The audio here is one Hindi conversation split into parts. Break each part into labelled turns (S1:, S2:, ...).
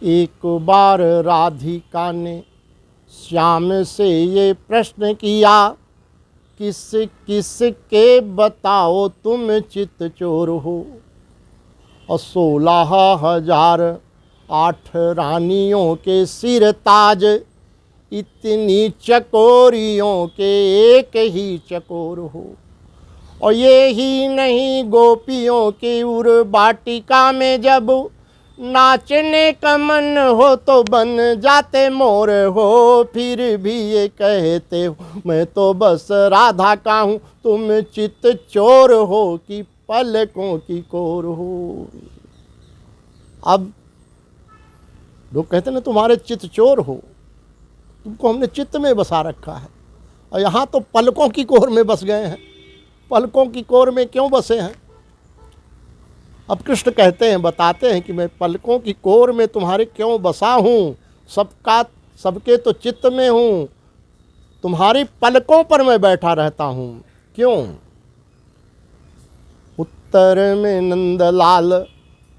S1: एक बार राधिका ने श्याम से ये प्रश्न किया, किस किस के बताओ तुम चित चोर हो। और 16,008 रानियों के सिर ताज, इतनी चकोरियों के एक ही चकोर हो। और ये ही नहीं, गोपियों की उर्वाटिका में जब नाचने का मन हो तो बन जाते मोर हो। फिर भी ये कहते हो मैं तो बस राधा का हूँ, तुम चित चोर हो कि पलकों की कोर हो। अब लोग कहते ना तुम्हारे चित चोर हो, तुमको हमने चित्त में बसा रखा है, और यहाँ तो पलकों की कोर में बस गए हैं। पलकों की कोर में क्यों बसे हैं? अब कृष्ण कहते हैं, बताते हैं कि मैं पलकों की कोर में तुम्हारे क्यों बसा हूँ। सबके तो चित्त में हूँ, तुम्हारी पलकों पर मैं बैठा रहता हूँ। क्यों? उत्तर में नंदलाल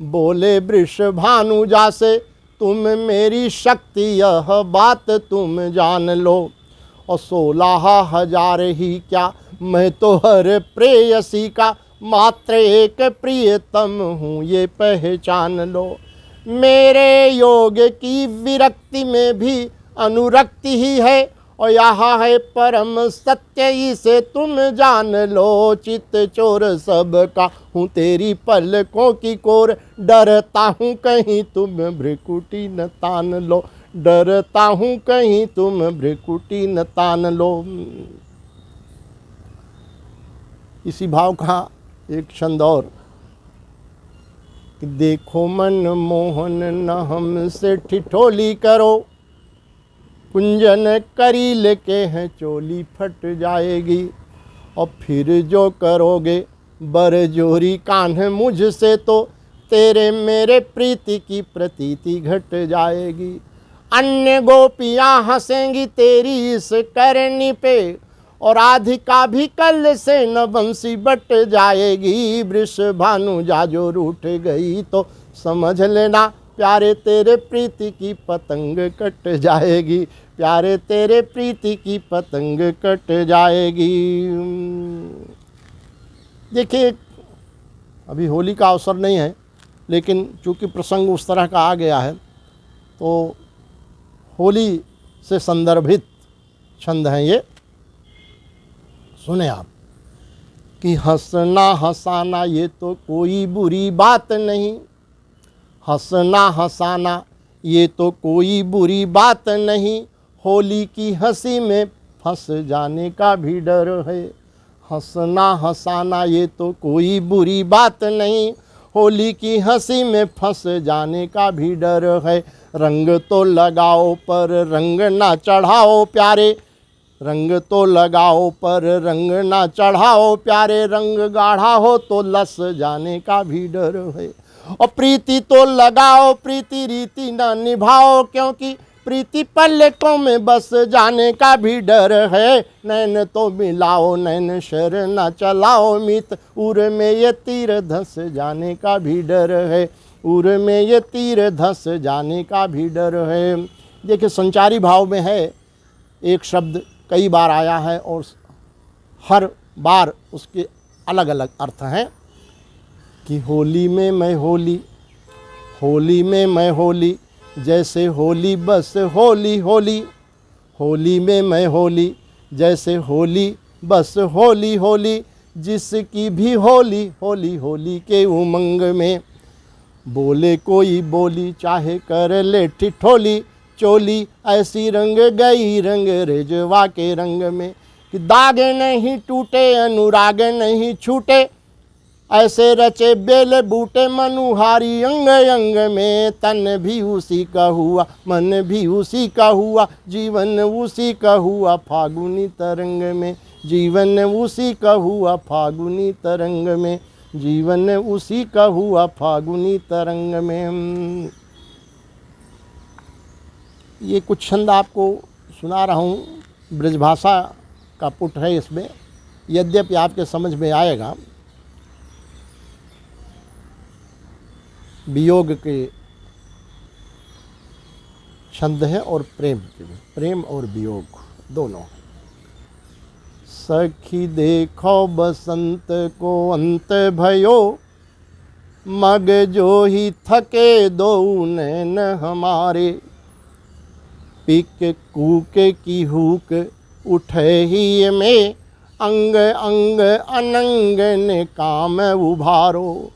S1: बोले वृषभानुजा से, तुम मेरी शक्ति यह बात तुम जान लो। और 16,000 ही क्या, मैं तो हर प्रेयसी का मात्र एक प्रियतम हूँ, ये पहचान लो। मेरे योग की विरक्ति में भी अनुरक्ति ही है, और यहाँ है परम सत्य, इसे तुम जान लो। चित चोर सबका हूँ तेरी पलकों की कोर, डरता हूँ कहीं तुम भ्रिकुटी न तान लो। डरता हूँ कहीं तुम भ्रिकुटी न तान लो। इसी भाव का एक छंद और, कि देखो मन मोहन न हमसे ठिठोली करो, कुंजन करील के हैं चोली फट जाएगी। और फिर जो करोगे बरजोरी कान्ह मुझसे, तो तेरे मेरे प्रीति की प्रतीति घट जाएगी। अन्य गोपियाँ हंसेंगी तेरी इस करनी पे, और राधिका भी कल से न बंसी बट जाएगी। वृषभानुजा जो रूठ गई तो समझ लेना, प्यारे तेरे प्रीति की पतंग कट जाएगी। प्यारे तेरे प्रीति की पतंग कट जाएगी। देखिए, अभी होली का अवसर नहीं है, लेकिन चूँकि प्रसंग उस तरह का आ गया है, तो होली से संदर्भित छंद हैं ये। सुने आप, कि हंसना हंसाना ये तो कोई बुरी बात नहीं। हंसना हंसाना ये तो कोई बुरी बात नहीं, होली की हंसी में फंस जाने का भी डर है। हंसना हंसाना ये तो कोई बुरी बात नहीं, होली की हंसी में फंस जाने का भी डर है। रंग तो लगाओ पर रंग ना चढ़ाओ प्यारे, रंग तो लगाओ पर रंग ना चढ़ाओ प्यारे। रंग गाढ़ा हो तो लस जाने का भी डर है। और प्रीति तो लगाओ, प्रीति रीति ना निभाओ, क्योंकि प्रीति पलकों में बस जाने का भी डर है। नैन तो मिलाओ, नैन शर ना चलाओ मित, उर में ये तीर धस जाने का भी डर है। उर में ये तीर धस जाने का भी डर है। देखिए, संचारी भाव में है, एक शब्द कई बार आया है और हर बार उसके अलग अलग अर्थ हैं। कि होली में मैं होली, होली में मैं होली, जैसे होली बस होली होली। होली में मैं होली, जैसे होली बस होली होली। जिसकी भी होली होली होली के उमंग में, बोले कोई बोली चाहे कर ले ठिठोली। चोली ऐसी रंग गई रंग रेजवा के रंग में, कि दाग नहीं टूटे अनुराग नहीं छूटे। ऐसे रचे बेल बूटे मनुहारी अंग अंग में। तन भी उसी का हुआ, मन भी उसी का हुआ, जीवन उसी का हुआ फागुनी तरंग में। जीवन उसी का हुआ फागुनी तरंग में। जीवन उसी का हुआ फागुनी तरंग में। ये कुछ छंद आपको सुना रहा हूँ, ब्रजभाषा का पुट है इसमें, यद्यपि आपके समझ में आएगा। वियोग के छंद है और प्रेम के भी, प्रेम और वियोग दोनों। सखी देखो बसंत को अंत भयो, मग जो ही थके दो नैन हमारे। पिक कूके की हुक उठे ही में, अंग अंग अनंग ने काम उभारो।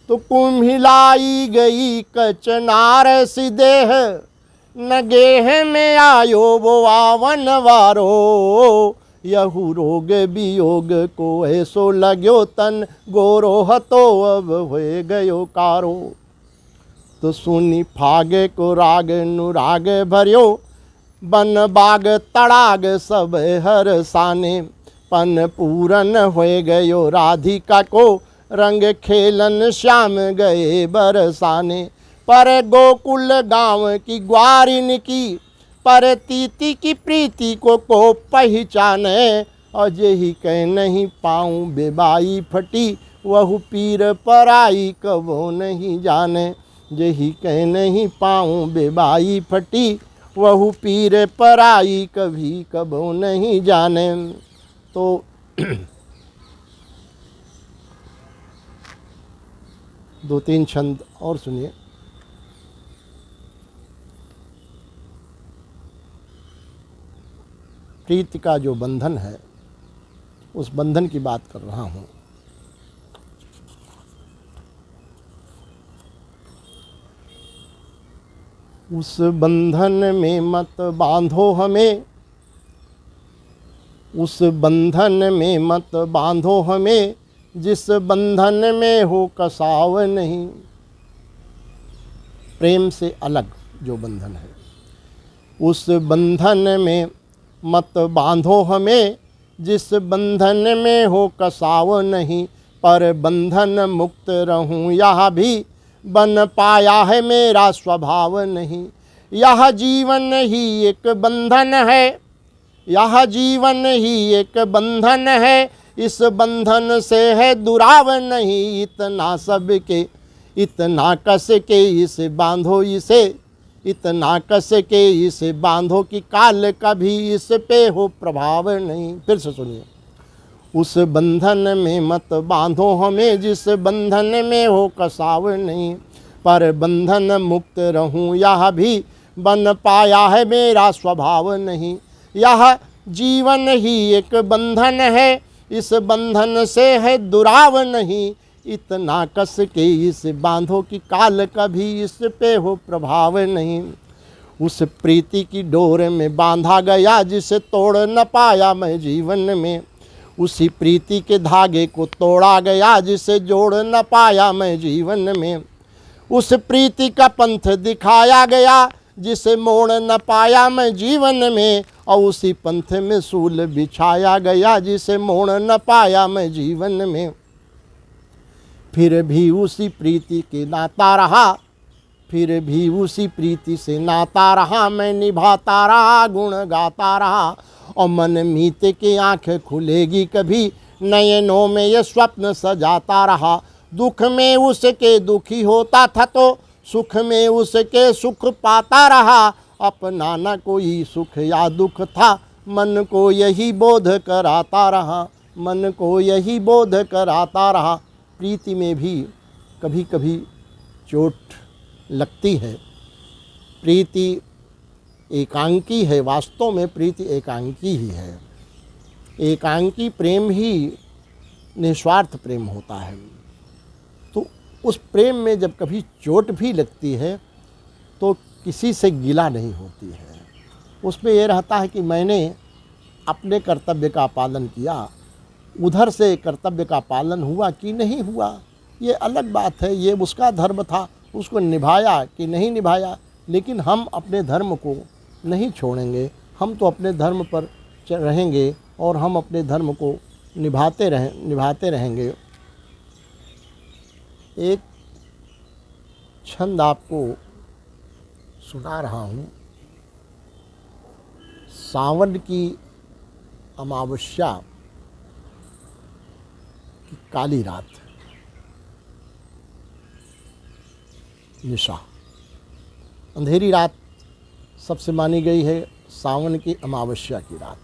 S1: तो कुम्हिलाई गई कचनार सी देह, न गेह में आयो वो आवन वारो। यहु रोग वियोग को ऐसो लाग्यो तन, गोरो हतो अब होए गयो कारो। तो सुनी फागे को राग अनुराग भर्यो, बन बाग तड़ाग सब हर साने। पन पूरन होए गयो राधिका को, रंग खेलन श्याम गए बरसाने। पर गोकुल गांव की ग्वारिन की, पर तीती की प्रीति को पहचाने। अजय ही कह नहीं पाऊँ बेबाई फटी, वहु पीर पराई कबो नहीं जाने। जही कह नहीं पाऊँ बेबाई फटी, वहु पीर पराई कभी कबो नहीं जाने। तो दो तीन छंद और सुनिए। प्रीति का जो बंधन है, उस बंधन की बात कर रहा हूँ। उस बंधन में मत बांधो हमें, उस बंधन में मत बांधो हमें, जिस बंधन में हो कसाव नहीं। प्रेम से अलग जो बंधन है, उस बंधन में मत बांधो हमें, जिस बंधन में हो कसाव नहीं। पर बंधन मुक्त रहूं यह भी, बन पाया है मेरा स्वभाव नहीं। यह जीवन ही एक बंधन है, यह जीवन ही एक बंधन है। इस बंधन से है दुराव नहीं। इतना सबके, इतना कस के इसे बांधो इसे, इतना कस के इसे बांधो कि काल कभी इस पे हो प्रभाव नहीं। फिर से सुनिए। उस बंधन में मत बांधो हमें, जिस बंधन में हो कसाव नहीं। पर बंधन मुक्त रहूं यह भी, बन पाया है मेरा स्वभाव नहीं। यह जीवन ही एक बंधन है, इस बंधन से है दुराव नहीं। इतना कस के इसे बांधो कि काल कभी इस पे हो प्रभाव नहीं। उस प्रीति की डोर में बांधा गया, जिसे तोड़ न पाया मैं जीवन में। उसी प्रीति के धागे को तोड़ा गया, जिसे जोड़ न पाया मैं जीवन में। उस प्रीति का पंथ दिखाया गया, जिसे मोड़ न पाया मैं जीवन में। और उसी पंथ में सूल बिछाया गया, जिसे मोड़ न पाया मैं जीवन में। फिर भी उसी प्रीति के नाता रहा, फिर भी उसी प्रीति से नाता रहा। मैं निभाता रहा, गुण गाता रहा। और मन मीत की आंखें खुलेगी कभी, नयनों में ये स्वप्न सजाता रहा। दुख में उसके दुखी होता था, तो सुख में उसके सुख पाता रहा। अपना न कोई सुख या दुख था, मन को यही बोध कराता रहा, मन को यही बोध कराता रहा। प्रीति में भी कभी कभी चोट लगती है। प्रीति एकांकी है, वास्तव में प्रीति एकांकी ही है। एकांकी प्रेम ही निस्वार्थ प्रेम होता है। तो उस प्रेम में जब कभी चोट भी लगती है, तो किसी से गिला नहीं होती है। उसमें यह रहता है कि मैंने अपने कर्तव्य का पालन किया, उधर से कर्तव्य का पालन हुआ कि नहीं हुआ, ये अलग बात है। ये उसका धर्म था, उसको निभाया कि नहीं निभाया। लेकिन हम अपने धर्म को नहीं छोड़ेंगे, हम तो अपने धर्म पर रहेंगे और हम अपने धर्म को निभाते रहेंगे। एक छंद आपको सुना रहा हूँ। सावन की अमावस्या की काली रात, निशा, अंधेरी रात सबसे मानी गई है सावन की अमावस्या की रात।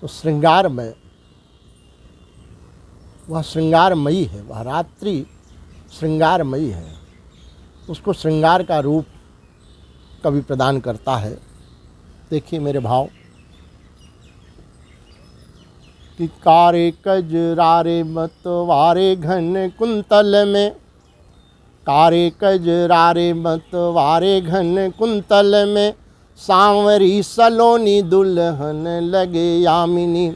S1: तो श्रृंगार में वह श्रृंगारमयी है, वह रात्रि श्रृंगारमयी है। उसको श्रृंगार का रूप कवि प्रदान करता है। देखिए मेरे भाव कि कारे कजरारे मतवारे घन कुंतल में, कारे कजरारे मतवारे घन कुंतल में, सांवरी सलोनी दुल्हन लगे यामिनी,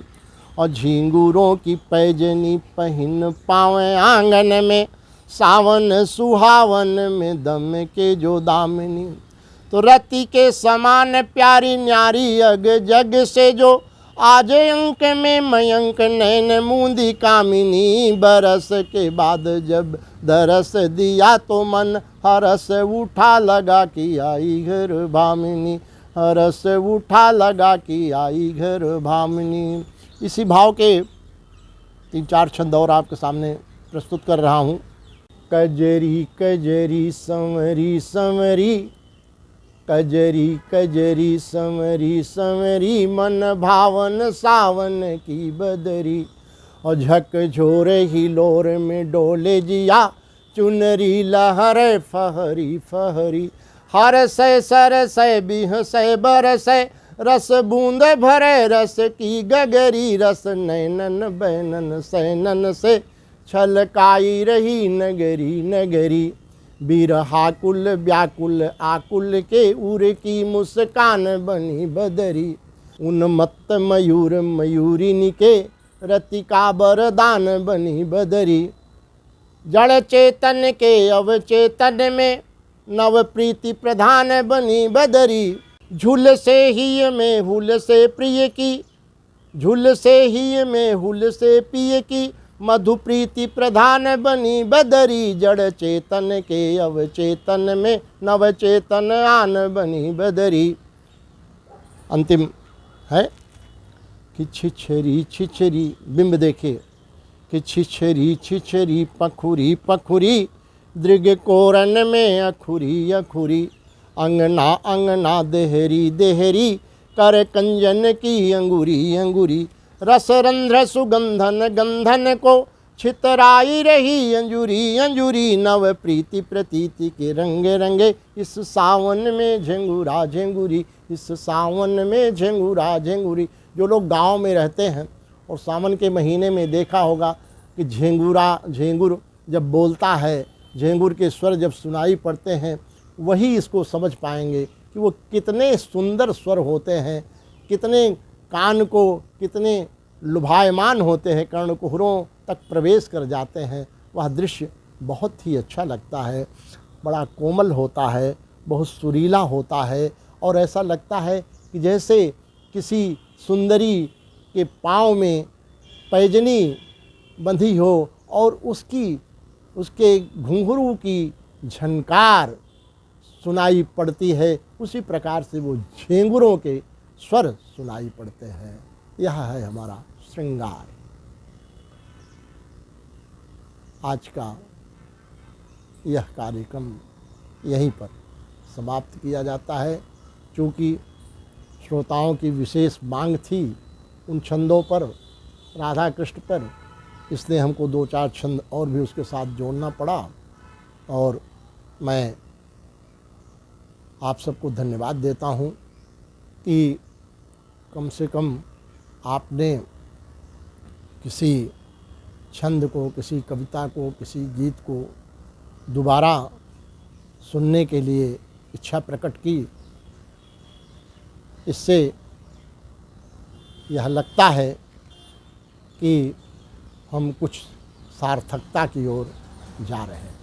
S1: और झींगुरों की पैजनी पहन पावे आंगन में, सावन सुहावन में दम के जो दामिनी। तो रति के समान प्यारी न्यारी अग जग से जो, आज अंक में मयंक नैन मूंदी कामिनी, बरस के बाद जब दरस दिया तो मन हरस उठा लगा कि आई घर भामिनी, हरस उठा लगा कि आई घर भामिनी। इसी भाव के 3-4 छंद और आपके सामने प्रस्तुत कर रहा हूँ। कजरी कजरी संवरी संवरी, कजरी कजरी संवरी संवरी, मन भावन सावन की बदरी, और झकझोर ही लोर में डोले जिया, चुनरी लहरे फहरी फहरी, हर से सर से बिह से बर से, रस बूंद भरे रस की गगरी, रस नैनन बैनन सैनन से, छलकाई रही नगरी नगरी, बिरहाकुल व्याकुल आकुल के उर की मुस्कान बनी बदरी, उन्मत्त मयूर मयूरिनी के रति का बरदान बनी बदरी, जड़ चेतन के अवचेतन में नव प्रीति प्रधान बनी बदरी, झूल से ही में हुल से प्रिय की, झूल से ही में हुल से पिय की, मधु प्रीति प्रधान बनी बदरी, जड़ चेतन के अवचेतन में नव चेतन आन बनी बदरी। अंतिम है कि छिछरी छिछरी, बिंब देखे कि छिछरी छिछरी पखुरी पखुरी, दृग कोरन में अखुरी अखुरी, अंगना अंगना देहरी देहरी, कर कंजन की अंगूरी अंगूरी, रस रंध्र सुगंधन गंधन को, छितराई रही अंजुरी अंजुरी, नव प्रीति प्रतीति के रंगे रंगे, इस सावन में झंगूरा झंगूरी, इस सावन में झंगूरा झंगूरी। जो लोग गांव में रहते हैं और सावन के महीने में देखा होगा कि झेंगूरा झेंगुर जब बोलता है, झेंगुर के स्वर जब सुनाई पड़ते हैं, वही इसको समझ पाएंगे कि वो कितने सुंदर स्वर होते हैं, कितने कान को कितने लुभायमान होते हैं, कर्णकुहरों तक प्रवेश कर जाते हैं। वह दृश्य बहुत ही अच्छा लगता है, बड़ा कोमल होता है, बहुत सुरीला होता है, और ऐसा लगता है कि जैसे किसी सुंदरी के पाँव में पैजनी बंधी हो और उसके घुंघरू की झनकार सुनाई पड़ती है, उसी प्रकार से वो झेंगुरों के स्वर सुनाई पड़ते हैं। यह है हमारा श्रृंगार। आज का यह कार्यक्रम यहीं पर समाप्त किया जाता है। चूँकि श्रोताओं की विशेष मांग थी उन छंदों पर, राधा कृष्ण पर, इसलिए हमको 2-4 छंद और भी उसके साथ जोड़ना पड़ा। और मैं आप सबको धन्यवाद देता हूँ कि कम से कम आपने किसी छंद को, किसी कविता को, किसी गीत को दोबारा सुनने के लिए इच्छा प्रकट की। इससे यह लगता है कि हम कुछ सार्थकता की ओर जा रहे हैं।